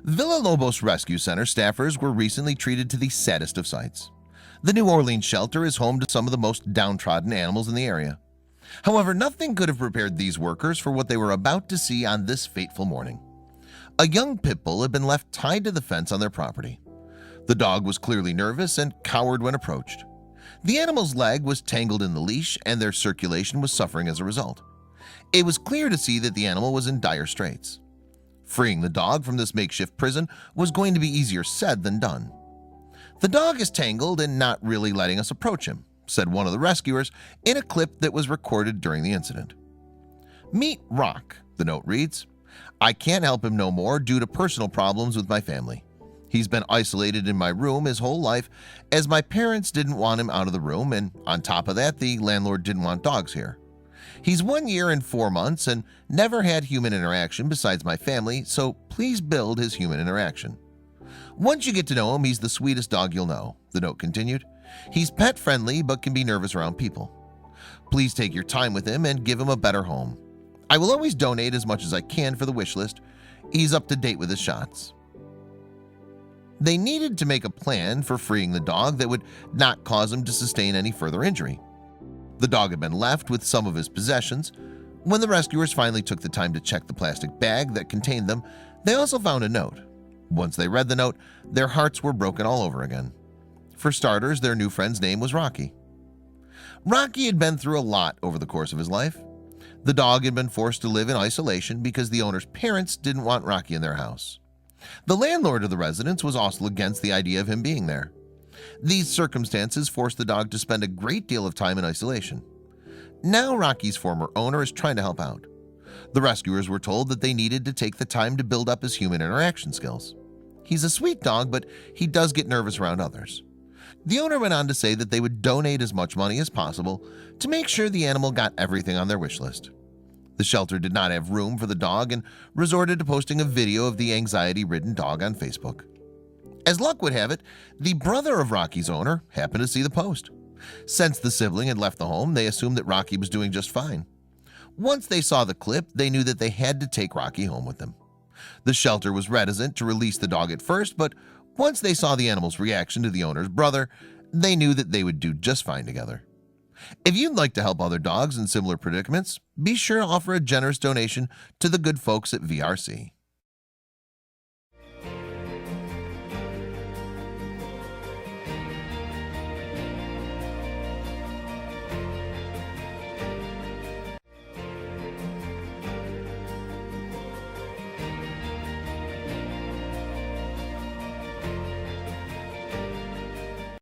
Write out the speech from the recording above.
Villalobos Rescue Center staffers were recently treated to the saddest of sights. The New Orleans shelter is home to some of the most downtrodden animals in the area. However, nothing could have prepared these workers for what they were about to see on this fateful morning. A young pit bull had been left tied to the fence on their property. The dog was clearly nervous and cowered when approached. The animal's leg was tangled in the leash and their circulation was suffering as a result. It was clear to see that the animal was in dire straits. Freeing the dog from this makeshift prison was going to be easier said than done. "The dog is tangled and not really letting us approach him," said one of the rescuers in a clip that was recorded during the incident. "Meet Rock," the note reads. "I can't help him no more due to personal problems with my family. He's been isolated in my room his whole life as my parents didn't want him out of the room, and on top of that the landlord didn't want dogs here. He's 1 year and 4 months and never had human interaction besides my family, so please build his human interaction. Once you get to know him, he's the sweetest dog you'll know," the note continued. "He's pet friendly but can be nervous around people. Please take your time with him and give him a better home. I will always donate as much as I can for the wish list. He's up to date with his shots." They needed to make a plan for freeing the dog that would not cause him to sustain any further injury. The dog had been left with some of his possessions. When the rescuers finally took the time to check the plastic bag that contained them, they also found a note. Once they read the note, their hearts were broken all over again. For starters, their new friend's name was Rocky. Rocky had been through a lot over the course of his life. The dog had been forced to live in isolation because the owner's parents didn't want Rocky in their house. The landlord of the residence was also against the idea of him being there. These circumstances forced the dog to spend a great deal of time in isolation. Now Rocky's former owner is trying to help out. The rescuers were told that they needed to take the time to build up his human interaction skills. He's a sweet dog, but he does get nervous around others. The owner went on to say that they would donate as much money as possible to make sure the animal got everything on their wish list. The shelter did not have room for the dog and resorted to posting a video of the anxiety-ridden dog on Facebook. As luck would have it, the brother of Rocky's owner happened to see the post. Since the sibling had left the home, they assumed that Rocky was doing just fine. Once they saw the clip, they knew that they had to take Rocky home with them. The shelter was reticent to release the dog at first, but once they saw the animal's reaction to the owner's brother, they knew that they would do just fine together. If you'd like to help other dogs in similar predicaments, be sure to offer a generous donation to the good folks at VRC.